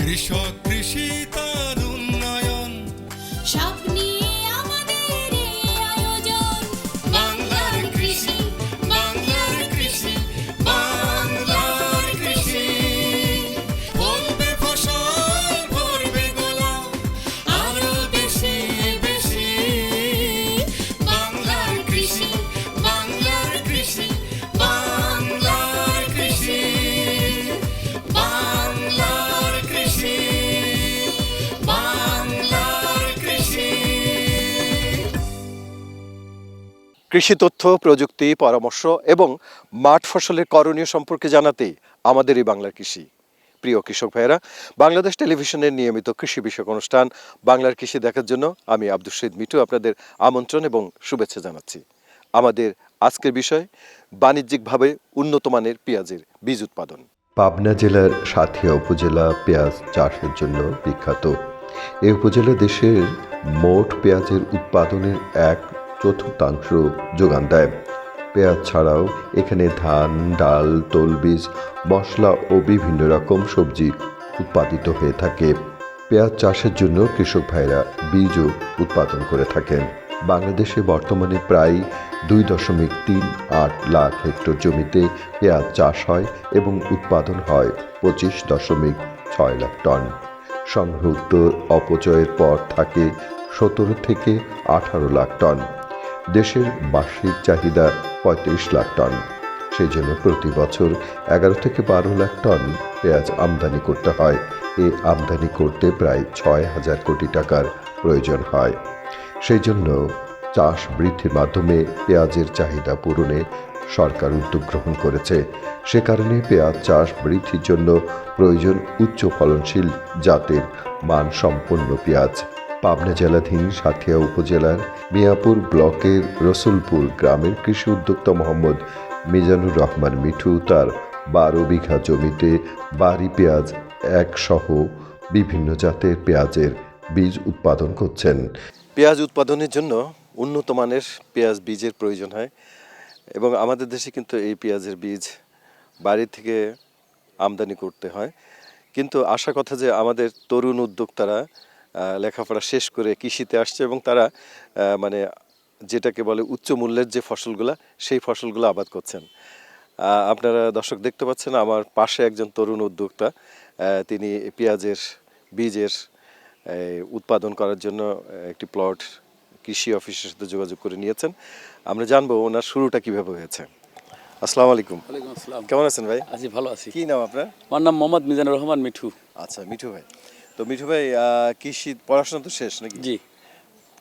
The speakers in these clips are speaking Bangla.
কৃষক কৃষি তার উন্নয়ন সব নিয়ে আমাদের এই আয়োজন। বাংলার কৃষি, বাংলার কৃষি, বাংলার কৃষি। ফলবে ফসল, ভরবে গোলা, আরো বেশি বেশি। বাংলার কৃষি, বাংলার কৃষি, বাংলার কৃষি, বাংলার কৃষি, বাংলার কৃষি। কৃষি তথ্য, প্রযুক্তি, পরামর্শ এবং মাঠ ফসলের করণীয় সম্পর্কে জানাতে আমাদের এই বাংলার কৃষি। প্রিয় কৃষক ভাইয়েরা, বাংলাদেশ টেলিভিশনের নিয়মিত কৃষি বিষয়ক অনুষ্ঠান বাংলার কৃষি দেখার জন্য আমি আব্দুল শহীদ মিঠু আপনাদের আমন্ত্রণ এবং শুভেচ্ছা জানাচ্ছি। আমাদের আজকের বিষয় বাণিজ্যিকভাবে উন্নত মানের পেঁয়াজের বীজ উৎপাদন। পাবনা জেলার সাঁথিয়া উপজেলা পেঁয়াজ চাষের জন্য বিখ্যাত। এই উপজেলা দেশের মোট পেঁয়াজের উৎপাদনের 1/4 যোগান দেয়। পেঁয়াজ ছাড়াও এখানে ধান, ডাল, তৈলবীজ, মশলা ও বিভিন্ন রকম সবজি উৎপাদিত হয়ে থাকে। পেঁয়াজ চাষের জন্য কৃষক ভাইরা বীজও উৎপাদন করে থাকেন। বাংলাদেশে বর্তমানে প্রায় 2.38 লাখ হেক্টর জমিতে পেঁয়াজ চাষ হয় এবং উৎপাদন হয় 25.6 লাখ টন। সংগ্রহীত অপচয়ের পর থাকে 17 থেকে 18 লাখ টন। দেশের বার্ষিক চাহিদা 35 লাখ টন। সেই জন্য প্রতি বছর 11 থেকে 12 লাখ টন পেঁয়াজ আমদানি করতে হয়। এই আমদানি করতে প্রায় 6,000 কোটি টাকার প্রয়োজন হয়। সেই জন্য চাষ বৃদ্ধির মাধ্যমে পেঁয়াজের চাহিদা পূরণে সরকার উদ্যোগ গ্রহণ করেছে। সে কারণে পেঁয়াজ চাষ বৃদ্ধির জন্য প্রয়োজন উচ্চ ফলনশীল জাতের মানসম্পন্ন পেঁয়াজ। পাবনা জেলাধীন সাঁথিয়া উপজেলার মিয়াপুর ব্লকের রসুলপুর গ্রামের কৃষি উদ্যোক্তা মোহাম্মদ মিজানুর রহমান মিঠু তার 12 বিঘা জমিতে বাড়ি পেঁয়াজ 1 সহ বিভিন্ন জাতের পেঁয়াজের বীজ উৎপাদন করছেন। পেঁয়াজ উৎপাদনের জন্য উন্নত মানের পেঁয়াজ বীজের প্রয়োজন হয় এবং আমাদের দেশে কিন্তু এই পেঁয়াজের বীজ বাইরে থেকে আমদানি করতে হয়। কিন্তু আশা কথা যে আমাদের তরুণ উদ্যোক্তারা লেখাপড়া শেষ করে কৃষিতে আসছে এবং তারা মানে যেটাকে বলে উচ্চ মূল্যের যে ফসলগুলো সেই ফসলগুলো আবাদ করছেন। আপনারা দর্শক দেখতে পাচ্ছেন আমার পাশে একজন তরুণ উদ্যোক্তা, তিনি পেঁয়াজের বীজের উৎপাদন করার জন্য একটি প্লট কৃষি অফিসের সাথে যোগাযোগ করে নিয়েছেন। আমরা জানবো ওনার শুরুটা কিভাবে হয়েছে। আসসালামু আলাইকুম। ওয়ালাইকুম আসসালাম। কেমন আছেন ভাই? আছি, ভালো আছি। কি নাম আপনার? আমার নাম মোহাম্মদ মিজানুর রহমান মিঠু। আচ্ছা, মিঠু ভাই। তো মিঠু ভাই, কৃষি পড়াশোনা তো শেষ নাকি? জি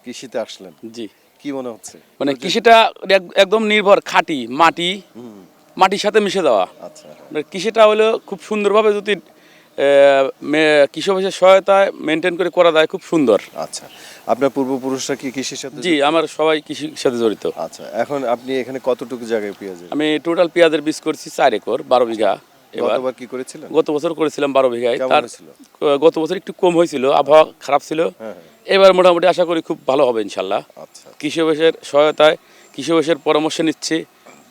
কৃষিতে আসলেন, জি। কি মনে হচ্ছে? মানে কৃষিটা একদম নির্ভর খাঁটি মাটির সাথে মিশে যাওয়া। আচ্ছা, মানে কৃষিটা হলো খুব সুন্দরভাবে যদি কৃষি অফিসের সহায়তায় মেনটেন করে করা যায়, খুব সুন্দর। আচ্ছা। আপনার পূর্বপুরুষরা কি কৃষির সাথে? জি, আমার সবাই কৃষির সাথে জড়িত। আচ্ছা, এখন আপনি এখানে কতটুকু জায়গায় পেঁয়াজের? আমি টোটাল পেঁয়াজের বীজ করছি 4 একর, 12 বিঘা। এবার গতবার কি করেছিলেন? গত বছর করেছিলাম 12 বিঘায়। কেমন তার হয়েছিল? গত বছর একটু কম হয়েছিল, আবহাওয়া খারাপ ছিল। এবার মোটামুটি আশা করি খুব ভালো হবে ইনশাল্লাহ। আচ্ছা। কৃষি অফিসের সহায়তায়, কৃষি অফিসের পরামর্শ নিচ্ছি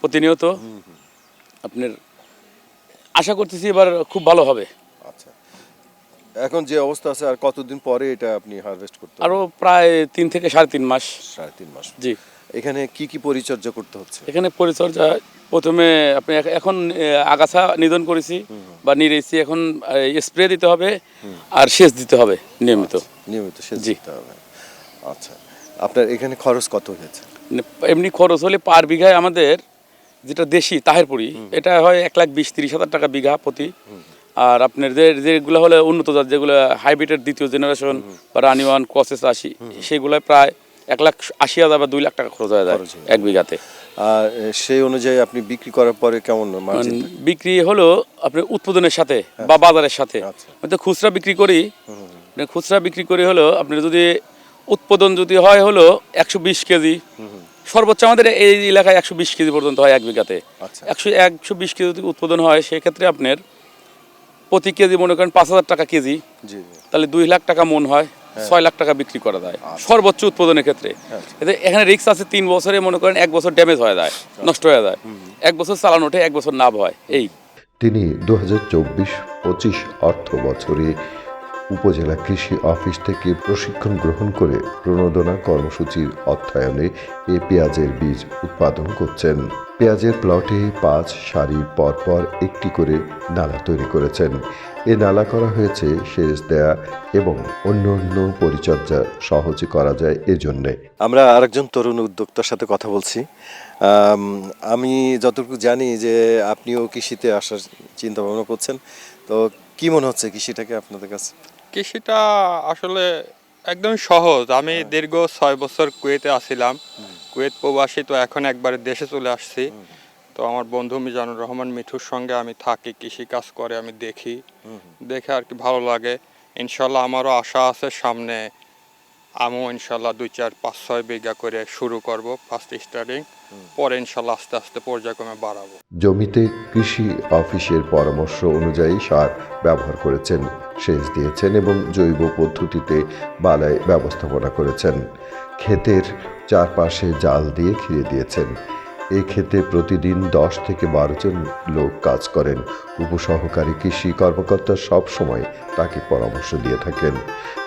প্রতিনিয়ত। আপনার আশা করতেছি এবার খুব ভালো হবে। আচ্ছা, এখন যে অবস্থা আছে আর কতদিন পরে এটা আপনি হারভেস্ট করতে? আরো প্রায় 3 থেকে 3.5 মাস। 3.5 মাস। জি। এখানে কি কি পরিচর্যা করতে হচ্ছে? এখানে পরিচর্যা প্রথমে আপনি এখন আগাছা নিধন করেছি বা নিরেছি, এখন স্প্রে দিতে হবে আর সেচ দিতে হবে নিয়মিত। নিয়মিত সেচ জি। দিতে হবে। আচ্ছা, আপনার এখানে খরচ কত হয়েছে? এমনি খরচ হলে পার বিঘায় আমাদের যেটা দেশি তাহেরপুরি, এটা হয় 1,20,000-30,000 টাকা বিঘা প্রতি। আর আপনার যেগুলো হলে উন্নত জাত, যেগুলো হাইব্রিডের দ্বিতীয় জেনারেশন বা রানি 1 ক্রসেস 80, সেগুলোয় প্রায় 1,80,000 বা 2 লাখ টাকা খরচ হয়ে যায় 1 বিঘাতে। আর সেই অনুযায়ী আপনি বিক্রি করার পরে কেমন মার্জিন? বিক্রি হলো আপনার উৎপাদনের সাথে বা বাজারের সাথে। আচ্ছা। হয়তো খুচরা বিক্রি করি, খুচরা বিক্রি করি হলো আপনার যদি উৎপাদন যদি হয় হলো 120 কেজি, সর্বোচ্চ আমাদের এই এলাকায় 120 কেজি পর্যন্ত হয় 1 বিঘাতে। আচ্ছা। 120 কেজি যদি উৎপাদন হয়, সেক্ষেত্রে আপনার প্রতি কেজি মনে করেন 5,000 টাকা কেজি, জি। তাহলে 2 লাখ টাকা মন হয়, 6 লাখ টাকা বিক্রি করা যায় সর্বোচ্চ উৎপাদনের ক্ষেত্রে। এতে এখানে রিস্ক আছে 3 বছরে মনে করেন 1 বছর ড্যামেজ হয়ে যায়, নষ্ট হয়ে যায়, 1 বছর চালান ওঠে, 1 বছর লাভ হয়। এই তিনি 2024-25 অর্থ বছরে উপজেলা কৃষি অফিস থেকে প্রশিক্ষণ গ্রহণ করে প্রণোদনা কর্মসূচির অর্থায়নে এ পেঁয়াজের বীজ উৎপাদন করছেন। পেঁয়াজের প্লটে 5 সারির পরপর একটি করে নালা তৈরি করেছেন। এ নালা করা হয়েছে সেচ দেয়া এবং অন্য পরিচর্যা সহজে করা যায় এজন্যে। আমরা আরেকজন তরুণ উদ্যোক্তার সাথে কথা বলছি। আমি যতটুকু জানি যে আপনিও কৃষিতে আসার চিন্তা ভাবনা করছেন, তো কি মনে হচ্ছে কৃষিটাকে আপনাদের কাছে? কৃষিটা আসলে একদম সহজ। আমি দীর্ঘ 6 বছর কুয়েতে আছিলাম। কুয়েত প্রবাসী, তো এখন একবারে দেশে চলে আসছি। তো আমার বন্ধু মিজানুর রহমান মিঠুর সঙ্গে আমি থাকি, কৃষি কাজ করে আমি দেখে আর কি ভালো লাগে। ইনশাল্লাহ আমারও আশা আছে সামনে আমিও ইনশাল্লাহ 2, 4, 5, 6 বিঘা করে শুরু করব ফার্স্ট স্টার্টিং, পরে ইনশাল্লাহ আস্তে আস্তে পর্যায়ক্রমে বাড়াবো। জমিতে কৃষি অফিসের পরামর্শ অনুযায়ী সার ব্যবহার করেছেন, সেচ দিয়েছেন এবং জৈব পদ্ধতিতে বালাই ব্যবস্থাপনা করেছেন। ক্ষেতের চারপাশে জাল দিয়ে ঘিরে দিয়েছেন। এই ক্ষেতে প্রতিদিন 10 থেকে 12 জন লোক কাজ করেন। উপসহকারী কৃষি কর্মকর্তা সব সময় তাকে পরামর্শ দিয়ে থাকেন।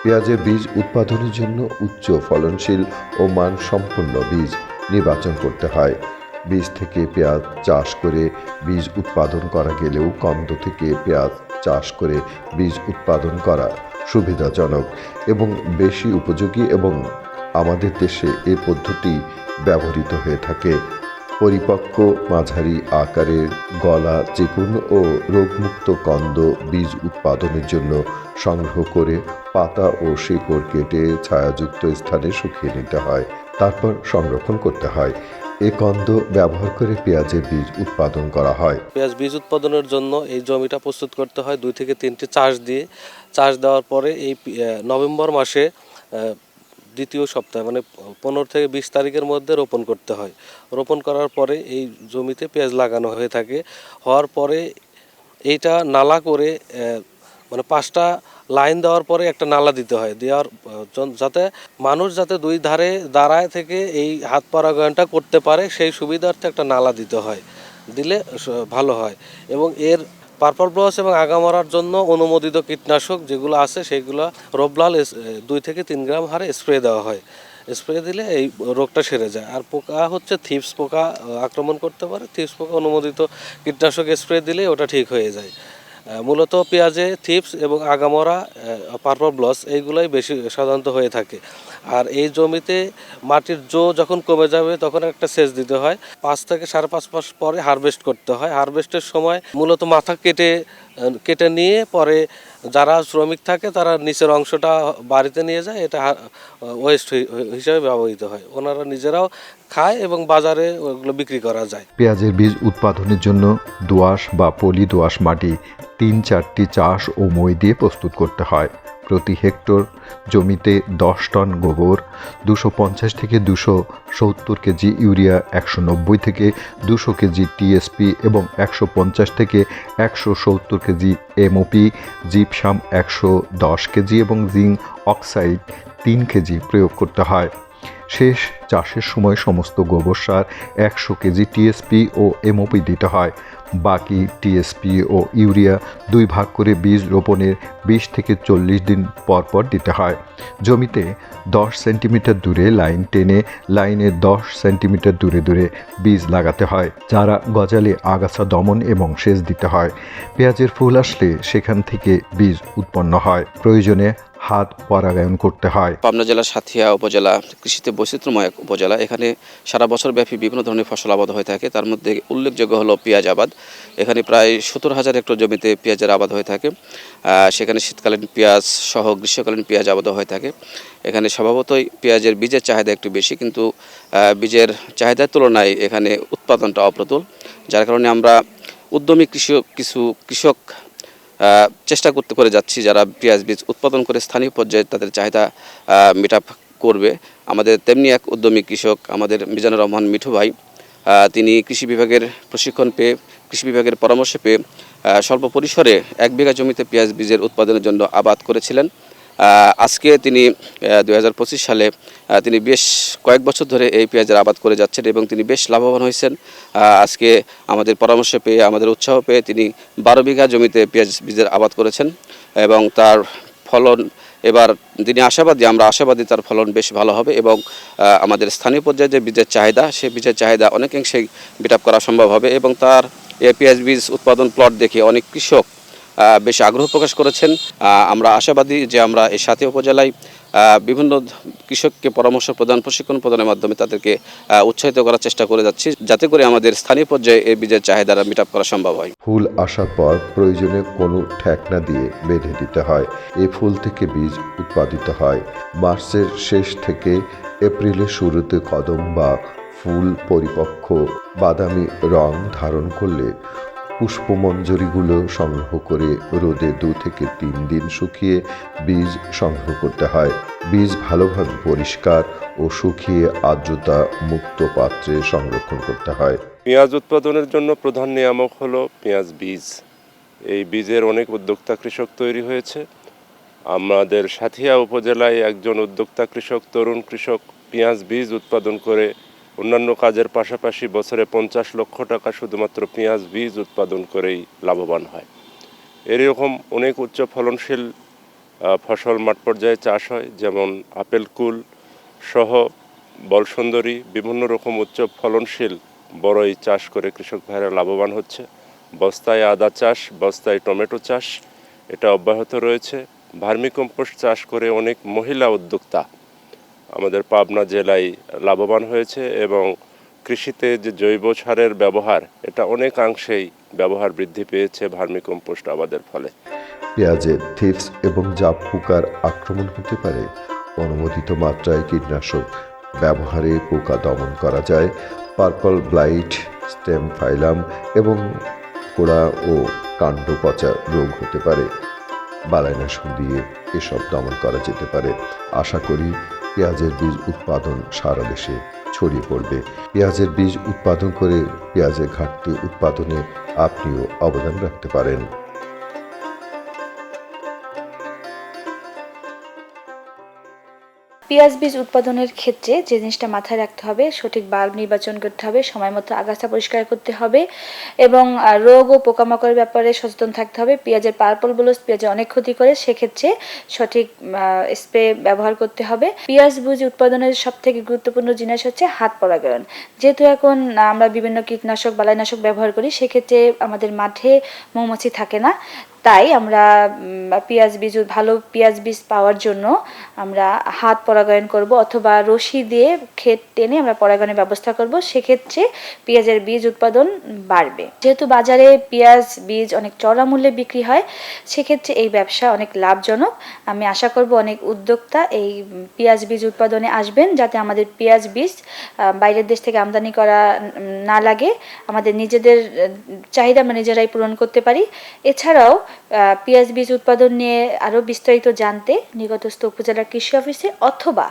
পেঁয়াজের বীজ উৎপাদনের জন্য উচ্চ ফলনশীল ও মানসম্পন্ন বীজ নির্বাচন করতে হয়। বীজ থেকে পেঁয়াজ চাষ করে বীজ উৎপাদন করা গেলেও কন্দ থেকে পেঁয়াজ চাষ করে বীজ উৎপাদন করা সুবিধাজনক এবং বেশি উপযোগী এবং আমাদের দেশে এ পদ্ধতি ব্যবহৃত হয়ে থাকে। পরিপক্ক মাঝারি আকারের গলা চিকুন ও রোগমুক্ত কন্দ বীজ উৎপাদনের জন্য সংগ্রহ করে পাতা ও শিকড় কেটে ছায়াযুক্ত স্থানে শুকিয়ে নিতে হয়, তারপর সংরক্ষণ করতে হয়। এ কন্দ ব্যবহার করে পেঁয়াজের বীজ উৎপাদন করা হয়। পেঁয়াজ বীজ উৎপাদনের জন্য এই জমিটা প্রস্তুত করতে হয় 2 থেকে 3টি চাষ দিয়ে। চাষ দেওয়ার পরে এই নভেম্বর মাসে দ্বিতীয় সপ্তাহে মানে 15 থেকে 20 তারিখের মধ্যে রোপণ করতে হয়। রোপণ করার পরে এই জমিতে পেঁয়াজ লাগানো হয়ে থাকে। হওয়ার পরে এইটা নালা করে মানে 5টা লাইন দেওয়ার পরে একটা নালা দিতে হয়, দেওয়ার যাতে মানুষ যাতে 2 ধারে দাঁড়ায় থেকে এই হাত পারাগায়নটা করতে পারে সেই সুবিধার্থে একটা নালা দিতে হয়, দিলে ভালো হয়। এবং এর পার্পল ব্লস এবং আগামরার জন্য অনুমোদিত কীটনাশক যেগুলো আছে সেগুলো রোবলাল 2 থেকে 3 গ্রাম হারে স্প্রে দেওয়া হয়। স্প্রে দিলে এই রোগটা সেরে যায়। আর পোকা হচ্ছে থিপস পোকা আক্রমণ করতে পারে। থিপস পোকা অনুমোদিত কীটনাশক স্প্রে দিলে ওটা ঠিক হয়ে যায়। মূলত পেঁয়াজে থিপস এবং আগামরা, পার্পল ব্লস এইগুলোই বেশি সাধারণত হয়ে থাকে। আর এই জমিতে মাটির যখন কমে যাবে তখন একটা সেচ দিতে হয়। 5 থেকে 5.5 মাস পরে হারভেস্ট করতে হয়। হারভেস্টের সময় মূলত মাথা কেটে নিয়ে পরে যারা শ্রমিক থাকে তারা নিচের অংশটা বাড়িতে নিয়ে যায়, এটা ওয়েস্ট হিসেবে ব্যবহৃত হয়। ওনারা নিজেরাও খায় এবং বাজারে ওগুলো বিক্রি করা যায়। পেঁয়াজের বীজ উৎপাদনের জন্য দোআঁশ বা পলি দোআঁশ মাটি 3-4টি চাষ ও মই দিয়ে প্রস্তুত করতে হয়। প্রতি হেক্টর জমিতে 10 টন গোবর, 250 থেকে 270 কেজি ইউরিয়া, 190 থেকে 200 কেজি টিএসপি এবং 150 থেকে 170 কেজি এমওপি, জিপসাম 110 কেজি এবং জিঙ্ক অক্সাইড 3 কেজি প্রয়োগ করতে হয়। শেষ চাষের সময় সমস্ত গোবর সার 100 কেজি টিএসপি ও এমওপি দিতে হয়। বাকি টিএসপি ও ইউরিয়া 2 ভাগ করে বীজ রোপণের 20 থেকে 40 দিন পর দিতে হয়। জমিতে 10 সেন্টিমিটার দূরে লাইন টেনে লাইনে 10 সেন্টিমিটার দূরে বীজ লাগাতে হয়। চারা গজালে আগাছা দমন এবং সেচ দিতে হয়। পেঁয়াজের ফুল আসলে সেখান থেকে বীজ উৎপন্ন হয়। প্রয়োজনে হাত পরাগায়ন করতে হয়। পাবনা জেলার সাথিয়া উপজেলা কৃষিতে বৈচিত্র্যময় উপজেলা। এখানে সারা বছর ব্যাপী বিভিন্ন ধরনের ফসল আবাদ হয়ে থাকে। তার মধ্যে উল্লেখযোগ্য হলো পেঁয়াজ আবাদ। এখানে প্রায় 70,000 হেক্টর জমিতে পেঁয়াজের আবাদ হয়ে থাকে। সেখানে শীতকালীন পেঁয়াজ সহ গ্রীষ্মকালীন পেঁয়াজ আবাদ হয়ে থাকে। এখানে স্বভাবতই পেঁয়াজের বীজের চাহিদা একটু বেশি, কিন্তু বীজের চাহিদার তুলনায় এখানে উৎপাদনটা অপ্রতুল। যার কারণে আমরা উদ্যমী কিছু কৃষক চেষ্টা করে যাচ্ছি যারা পেঁয়াজ বীজ উৎপাদন করে স্থানীয় পর্যায়ে তাদের চাহিদা মিট আপ করবে। আমাদের তেমনি এক উদ্যমী কৃষক আমাদের মিজানুর রহমান মিঠু ভাই, তিনি কৃষি বিভাগের প্রশিক্ষণ পেয়ে কৃষি বিভাগের পরামর্শ পেয়ে স্বল্প পরিসরে 1 বিঘা জমিতে পেঁয়াজ বীজের উৎপাদনের জন্য আবাদ করেছিলেন। আজকে তিনি 2025 সালে তিনি বেশ কয়েক বছর ধরে এই পেঁয়াজের আবাদ করে যাচ্ছেন এবং তিনি বেশ লাভবান হয়েছেন। আজকে আমাদের পরামর্শ পেয়ে আমাদের উৎসাহ পেয়ে তিনি 12 বিঘা জমিতে পেঁয়াজ বীজের আবাদ করেছেন এবং তার ফলন এবার তিনি আশাবাদী, আমরা আশাবাদী তার ফলন বেশ ভালো হবে এবং আমাদের স্থানীয় পর্যায়ে যে বীজের চাহিদা, সেই বীজের চাহিদা অনেকাংশেই মিট আপ করা সম্ভব হবে এবং তার এই পেঁয়াজ বীজ উৎপাদন প্লট দেখে অনেক কৃষক বেশ আগ্রহ প্রকাশ করেছেন। আমরা আশাবাদী যে আমরা এই সাথী উপজেলায় বিভিন্ন কৃষককে পরামর্শ প্রদান, প্রশিক্ষণ প্রদানের মাধ্যমে তাদেরকে উৎসাহিত করার চেষ্টা করে যাচ্ছি, যাতে করে আমাদের স্থানীয় পর্যায়ে এই বীজের চাহিদাটা মিট আপ করা সম্ভব হয়। ফুল আসার পর প্রয়োজনে কোনো ঠেকনা দিয়ে বেঁধে দিতে হয়। এই ফুল থেকে বীজ উৎপাদিত হয়। মার্চের শেষ থেকে এপ্রিলের শুরুতে কদম বা ফুল পরিপক্ক বাদামি রং ধারণ করলে পুষ্পমঞ্জরিগুলো সংগ্রহ করে রোদে 2 থেকে 3 দিন শুকিয়ে বীজ সংগ্রহ করতে হয়। বীজ ভালোভাবে পরিষ্কার ও শুকিয়ে আর্দ্রতা মুক্ত পাত্রে সংরক্ষণ করতে হয়। পেঁয়াজ উৎপাদনের জন্য প্রধান নিয়ামক হলো পেঁয়াজ বীজ। এই বীজের অনেক উদ্যোক্তা কৃষক তৈরি হয়েছে। আমাদের সাথিয়া উপজেলায় একজন উদ্যোক্তা কৃষক, তরুণ কৃষক পেঁয়াজ বীজ উৎপাদন করে অন্যান্য কাজের পাশাপাশি বছরে 50 লক্ষ টাকা শুধুমাত্র পেঁয়াজ বীজ উৎপাদন করেই লাভবান হয়। এরকম অনেক উচ্চ ফলনশীল ফসল মাঠ পর্যায়ে চাষ হয়, যেমন আপেল কুল সহ বলসুন্দরী, বিভিন্ন রকম উচ্চ ফলনশীল বড়ই চাষ করে কৃষক ভাইরা লাভবান হচ্ছে। বস্তায় আদা চাষ, বস্তায় টমেটো চাষ এটা অব্যাহত রয়েছে। ভার্মিকম্পোস্ট চাষ করে অনেক মহিলা উদ্যোক্তা আমাদের পাবনা জেলায় লাভবান হয়েছে এবং কৃষিতে যে জৈব সারের ব্যবহার, এটা অনেকাংশেই ব্যবহার বৃদ্ধি পেয়েছে ভার্মিকম্পোস্ট আবাদের ফলে। পেঁয়াজে থিপস এবং জাপ পোকার আক্রমণ হতে পারে। অনুমোদিত মাত্রায় কীটনাশক ব্যবহারে পোকা দমন করা যায়। পার্পল ব্লাইট, স্টেম ফাইলাম এবং গোড়া ও কাণ্ড পচা রোগ হতে পারে। বালাইনাশক দিয়ে এসব দমন করা যেতে পারে। আশা করি পেঁয়াজের বীজ উৎপাদন সারা দেশে ছড়িয়ে পড়বে। পেঁয়াজের বীজ উৎপাদন করে পেঁয়াজের ঘাটতি উৎপাদনে আপনিও অবদান রাখতে পারেন। পেঁয়াজ বীজ উৎপাদনের ক্ষেত্রে যে জিনিসটা মাথায় রাখতে হবে, সঠিক বাল্ব নির্বাচন করতে হবে, সময় মতো আগাছা পরিষ্কার করতে হবে এবং রোগ ও পোকামাকড়ের ব্যাপারে সচেতন থাকতে হবে। পেঁয়াজের পার্পল ব্লোজ পেঁয়াজে অনেক ক্ষতি করে, সেক্ষেত্রে সঠিক স্প্রে ব্যবহার করতে হবে। পেঁয়াজ বীজ উৎপাদনের সবথেকে গুরুত্বপূর্ণ জিনিস হচ্ছে হাত পরাগায়ন। যেহেতু এখন আমরা বিভিন্ন কীটনাশক, বালাইনাশক ব্যবহার করি, সেক্ষেত্রে আমাদের মাঠে মৌমাছি থাকে না। তাই আমরা ভালো পেঁয়াজ বীজ পাওয়ার জন্য আমরা হাত পরাগায়ন করব অথবা রশি দিয়ে ক্ষেত টেনে আমরা পরাগায়নের ব্যবস্থা করব। সেক্ষেত্রে পেঁয়াজের বীজ উৎপাদন বাড়বে। যেহেতু বাজারে পেঁয়াজ বীজ অনেক চড়া মূল্যে বিক্রি হয়, সেক্ষেত্রে এই ব্যবসা অনেক লাভজনক। আমি আশা করব অনেক উদ্যোক্তা এই পেঁয়াজ বীজ উৎপাদনে আসবেন, যাতে আমাদের পেঁয়াজ বীজ বাইরের দেশ থেকে আমদানি করা না লাগে, আমাদের নিজেদের চাহিদা আমরা নিজেরাই পূরণ করতে পারি। এছাড়াও পেঁয়াজ বীজ উৎপাদন নিয়ে আরও বিস্তারিত জানতে নিকটস্থ উপজেলার কৃষি অফিসে অথবা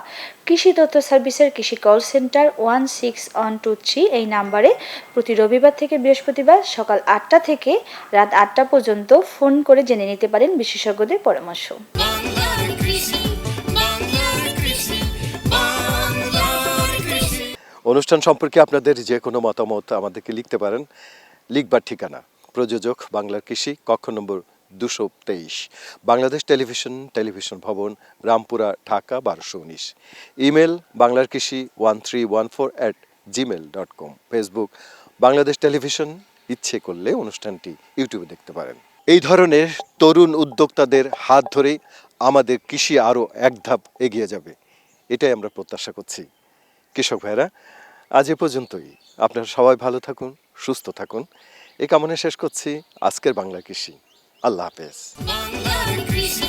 কৃষি তথ্য সার্ভিসের কৃষি কল সেন্টার 16123 এই নাম্বারে প্রতি রবিবার থেকে বৃহস্পতিবার সকাল 8টা থেকে রাত 8টা পর্যন্ত ফোন করে জেনে নিতে পারেন বিশেষজ্ঞদের পরামর্শ। বাংলার কৃষি, বাংলার কৃষি, বাংলার কৃষি। অনুষ্ঠান সম্পর্কে আপনাদের যে কোনো মতামত আমাদেরকে লিখতে পারেন। লিখবার ঠিকানা প্রযোজক বাংলার কৃষি, কক্ষ নম্বর 223, বাংলাদেশ টেলিভিশন ভবন, রামপুরা, ঢাকা 1219। ইমেল বাংলার কৃষি 1314@gmail.com। Facebook Bangladesh television. ইচ্ছে করলে অনুষ্ঠানটি ইউটিউবে দেখতে পারেন। এই ধরনের তরুণ উদ্যোক্তাদের হাত ধরে আমাদের কৃষি আরও এক ধাপ এগিয়ে যাবে, এটাই আমরা প্রত্যাশা করছি। কৃষক ভাইরা, আজ এ পর্যন্তই। আপনারা সবাই ভালো থাকুন, সুস্থ থাকুন, এই কামনা শেষ করছি আজকের বাংলা কৃষি। আল্লাহ হাফেজ। বাংলার কৃষি।